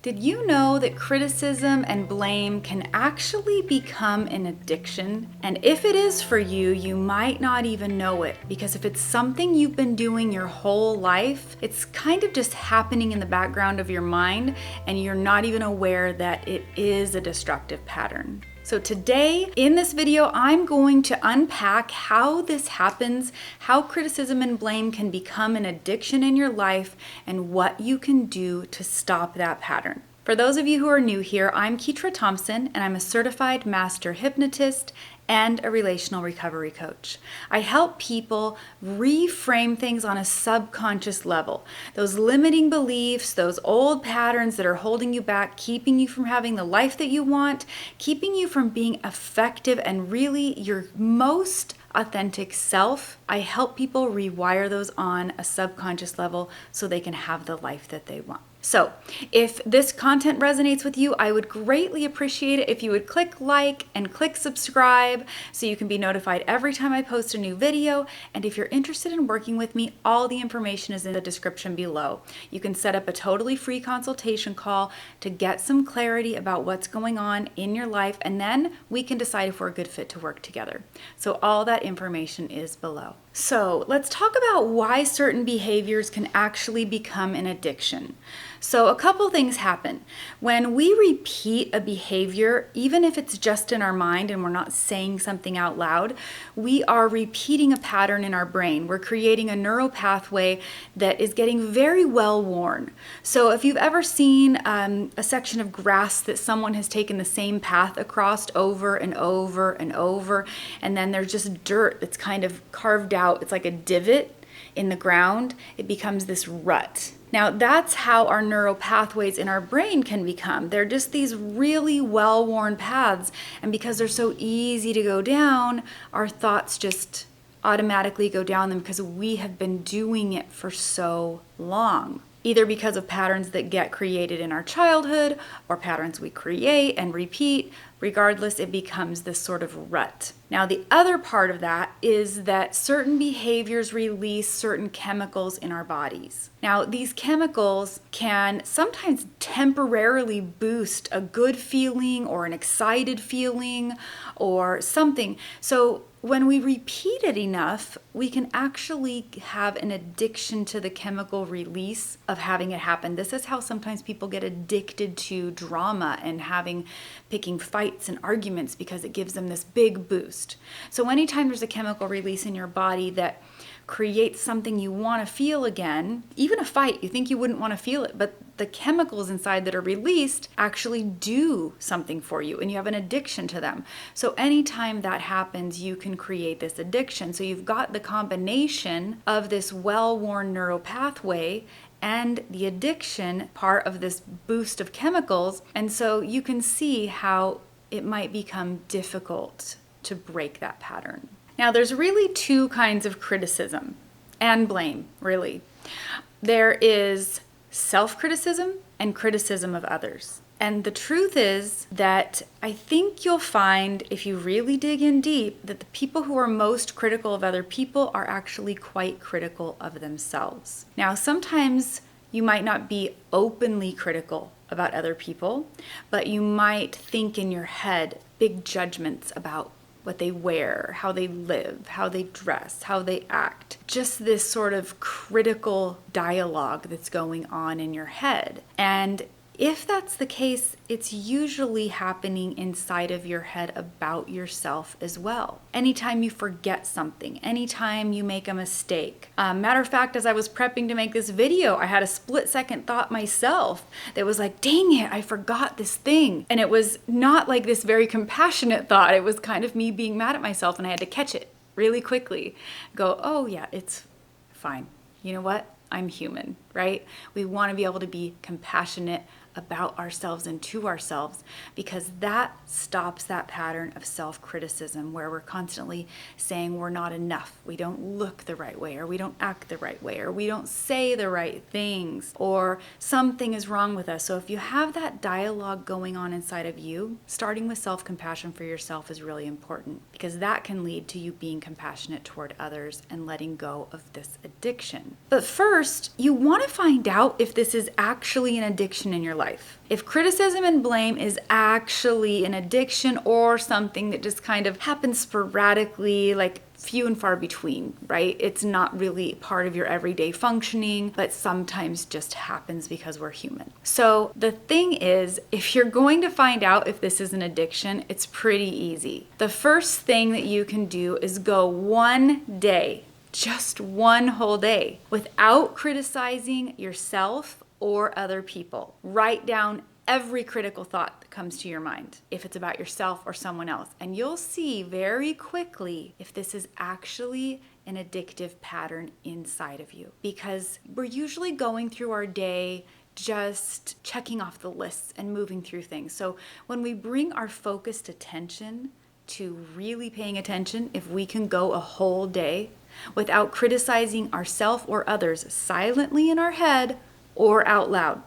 Did you know that criticism and blame can actually become an addiction? And if it is for you, you might not even know it, because if it's something you've been doing your whole life, it's kind of just happening in the background of your mind and you're not even aware that it is a destructive pattern. So today, in this video, I'm going to unpack how this happens, how criticism and blame can become an addiction in your life, and what you can do to stop that pattern. For those of you who are new here, I'm Ketra Thompson, and I'm a certified master hypnotist and a relational recovery coach. I help people reframe things on a subconscious level. Those limiting beliefs, those old patterns that are holding you back, keeping you from having the life that you want, keeping you from being effective and really your most authentic self. I help people rewire those on a subconscious level so they can have the life that they want. So if this content resonates with you, I would greatly appreciate it if you would click like and click subscribe so you can be notified every time I post a new video. And if you're interested in working with me, all the information is in the description below. You can set up a totally free consultation call to get some clarity about what's going on in your life, and then we can decide if we're a good fit to work together. So all that information is below. So let's talk about why certain behaviors can actually become an addiction. So a couple things happen. When we repeat a behavior, even if it's just in our mind and we're not saying something out loud, we are repeating a pattern in our brain. We're creating a neural pathway that is getting very well worn. So if you've ever seen a section of grass that someone has taken the same path across over and over and over, and then there's just dirt that's kind of carved out, it's like a divot in the ground, it becomes this rut. Now that's how our neural pathways in our brain can become. They're just these really well-worn paths, and because they're so easy to go down, our thoughts just automatically go down them because we have been doing it for so long. Either because of patterns that get created in our childhood or patterns we create and repeat. Regardless, it becomes this sort of rut. Now, the other part of that is that certain behaviors release certain chemicals in our bodies. Now, these chemicals can sometimes temporarily boost a good feeling or an excited feeling or something. So when we repeat it enough, we can actually have an addiction to the chemical release of having it happen. This is how sometimes people get addicted to drama and picking fights and arguments, because it gives them this big boost. So anytime there's a chemical release in your body that creates something you want to feel again, even a fight, you think you wouldn't want to feel it, but the chemicals inside that are released actually do something for you, and you have an addiction to them. So anytime that happens, you can create this addiction. So you've got the combination of this well-worn neural pathway and the addiction part of this boost of chemicals, and so you can see how it might become difficult to break that pattern. Now, there's really two kinds of criticism and blame, really. There is self-criticism and criticism of others. And the truth is that I think you'll find, if you really dig in deep, that the people who are most critical of other people are actually quite critical of themselves. Now, sometimes you might not be openly critical about other people, but you might think in your head big judgments about what they wear, how they live, how they dress, how they act. Just this sort of critical dialogue that's going on in your head. And if that's the case, it's usually happening inside of your head about yourself as well. Anytime you forget something, anytime you make a mistake. Matter of fact, as I was prepping to make this video, I had a split-second thought myself that was like, dang it, I forgot this thing. And it was not like this very compassionate thought. It was kind of me being mad at myself, and I had to catch it really quickly. Go, oh yeah, it's fine. You know what? I'm human, right? We want to be able to be compassionate about ourselves and to ourselves, because that stops that pattern of self-criticism where we're constantly saying we're not enough, we don't look the right way, or we don't act the right way, or we don't say the right things, or something is wrong with us. So if you have that dialogue going on inside of you, starting with self-compassion for yourself is really important, because that can lead to you being compassionate toward others and letting go of this addiction. But first, you want to find out if this is actually an addiction in your life. life. If criticism and blame is actually an addiction or something that just kind of happens sporadically, like few and far between, right? It's not really part of your everyday functioning, but sometimes just happens because we're human. So the thing is, if you're going to find out if this is an addiction, it's pretty easy. The first thing that you can do is go one day, just one whole day, without criticizing yourself or other people. Write down every critical thought that comes to your mind, if it's about yourself or someone else. And you'll see very quickly if this is actually an addictive pattern inside of you. Because we're usually going through our day just checking off the lists and moving through things. So when we bring our focused attention to really paying attention, if we can go a whole day without criticizing ourselves or others silently in our head or out loud,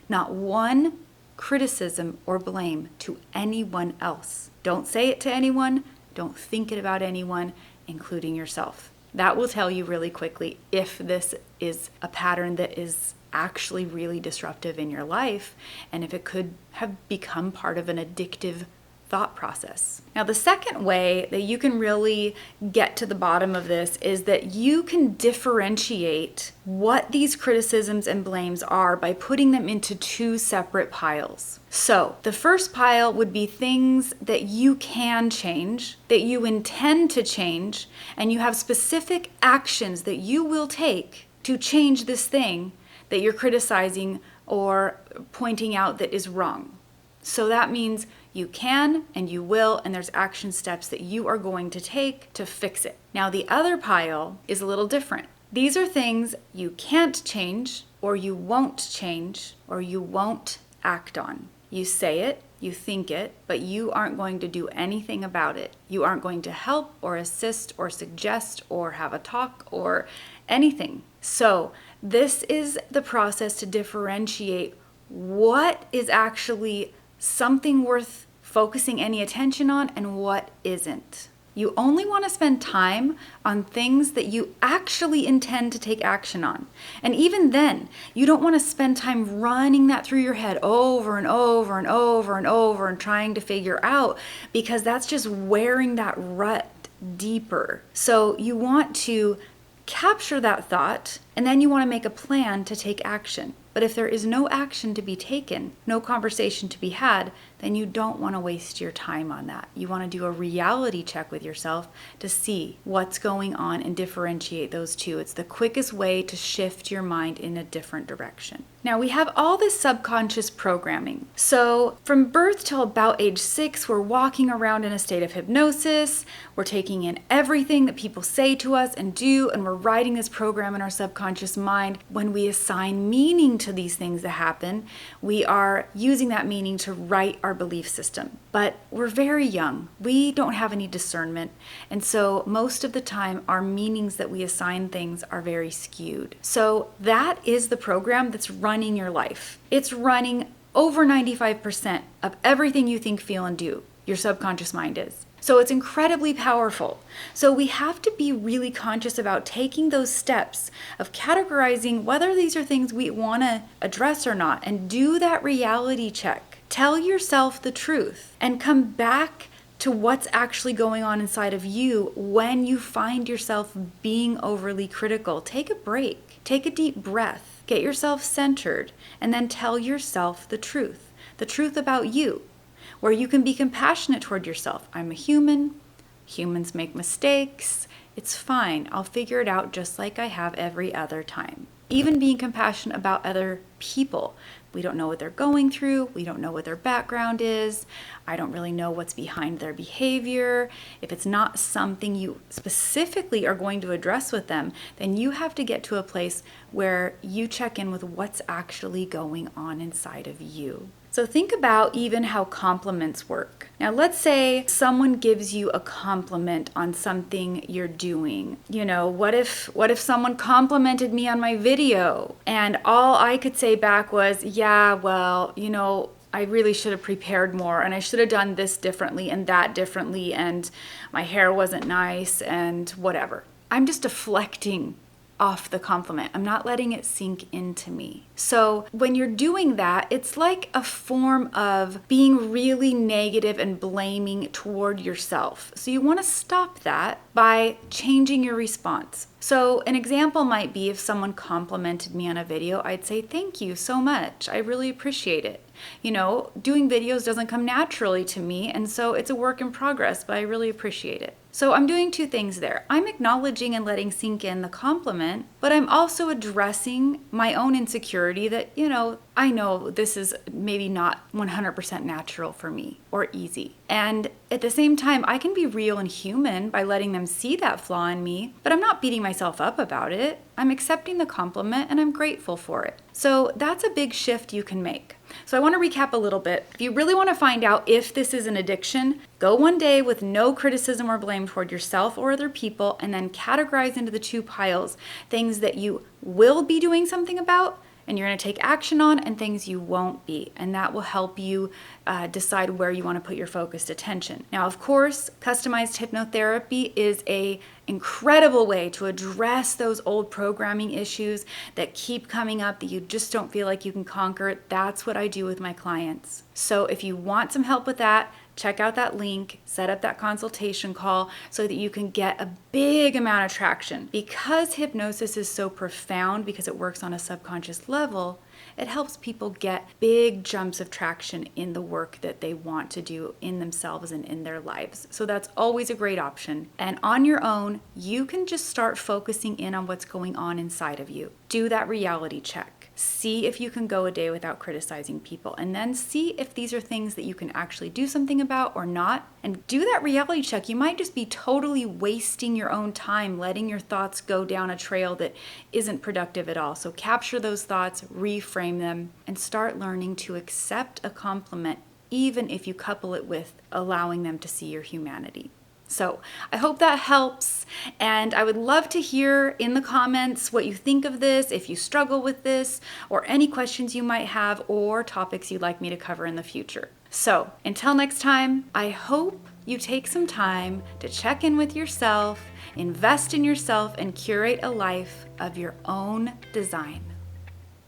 not one criticism or blame to anyone else. Don't say it to anyone. Don't think it about anyone, including yourself. That will tell you really quickly if this is a pattern that is actually really disruptive in your life and if it could have become part of an addictive thought process. Now, the second way that you can really get to the bottom of this is that you can differentiate what these criticisms and blames are by putting them into two separate piles. So the first pile would be things that you can change, that you intend to change, and you have specific actions that you will take to change this thing that you're criticizing or pointing out that is wrong. So that means you can and you will, and there's action steps that you are going to take to fix it. Now, the other pile is a little different. These are things you can't change, or you won't change, or you won't act on. You say it, you think it, but you aren't going to do anything about it. You aren't going to help or assist or suggest or have a talk or anything. So this is the process to differentiate what is actually something worth focusing any attention on and what isn't. You only want to spend time on things that you actually intend to take action on. And even then, you don't want to spend time running that through your head over and over and over and over and trying to figure out, because that's just wearing that rut deeper. So you want to capture that thought, and then you want to make a plan to take action. But if there is no action to be taken, no conversation to be had, then you don't want to waste your time on that. You want to do a reality check with yourself to see what's going on and differentiate those two. It's the quickest way to shift your mind in a different direction. Now, we have all this subconscious programming. So from birth till about age 6, we're walking around in a state of hypnosis. We're taking in everything that people say to us and do, and we're writing this program in our subconscious mind. When we assign meaning to these things that happen, we are using that meaning to write our belief system. But we're very young. We don't have any discernment. And so most of the time, our meanings that we assign things are very skewed. So that is the program that's running your life. It's running over 95% of everything you think, feel, and do. Your subconscious mind is. So it's incredibly powerful. So we have to be really conscious about taking those steps of categorizing whether these are things we want to address or not, and do that reality check. Tell yourself the truth and come back to what's actually going on inside of you when you find yourself being overly critical. Take a break, take a deep breath, get yourself centered, and then tell yourself the truth about you, where you can be compassionate toward yourself. I'm a human. Humans make mistakes. It's fine. I'll figure it out just like I have every other time. Even being compassionate about other people. We don't know what they're going through. We don't know what their background is. I don't really know what's behind their behavior. If it's not something you specifically are going to address with them, then you have to get to a place where you check in with what's actually going on inside of you. So think about even how compliments work. Now, let's say someone gives you a compliment on something you're doing. You know, what if someone complimented me on my video and all I could say back was, yeah, well, you know, I really should have prepared more and I should have done this differently and that differently and my hair wasn't nice and whatever. I'm just deflecting off the compliment. I'm not letting it sink into me. So when you're doing that, it's like a form of being really negative and blaming toward yourself. So you want to stop that by changing your response. So an example might be if someone complimented me on a video, I'd say, thank you so much. I really appreciate it. You know, doing videos doesn't come naturally to me, and so it's a work in progress, but I really appreciate it. So I'm doing two things there. I'm acknowledging and letting sink in the compliment, but I'm also addressing my own insecurity that, you know, I know this is maybe not 100% natural for me or easy. And at the same time, I can be real and human by letting them see that flaw in me, but I'm not beating myself up about it. I'm accepting the compliment and I'm grateful for it. So that's a big shift you can make. So I want to recap a little bit. If you really want to find out if this is an addiction, go one day with no criticism or blame toward yourself or other people, and then categorize into the two piles things that you will be doing something about and you're going to take action on, and things you won't be. And that will help you decide where you want to put your focused attention. Now, of course, customized hypnotherapy is an incredible way to address those old programming issues that keep coming up that you just don't feel like you can conquer. That's what I do with my clients. So if you want some help with that, check out that link, set up that consultation call so that you can get a big amount of traction. Because hypnosis is so profound, because it works on a subconscious level, it helps people get big jumps of traction in the work that they want to do in themselves and in their lives. So that's always a great option. And on your own, you can just start focusing in on what's going on inside of you. Do that reality check. See if you can go a day without criticizing people, and then see if these are things that you can actually do something about or not. And do that reality check. You might just be totally wasting your own time, letting your thoughts go down a trail that isn't productive at all. So capture those thoughts, reframe them, and start learning to accept a compliment, even if you couple it with allowing them to see your humanity. So I hope that helps, and I would love to hear in the comments what you think of this, if you struggle with this, or any questions you might have, or topics you'd like me to cover in the future. So until next time, I hope you take some time to check in with yourself, invest in yourself, and curate a life of your own design.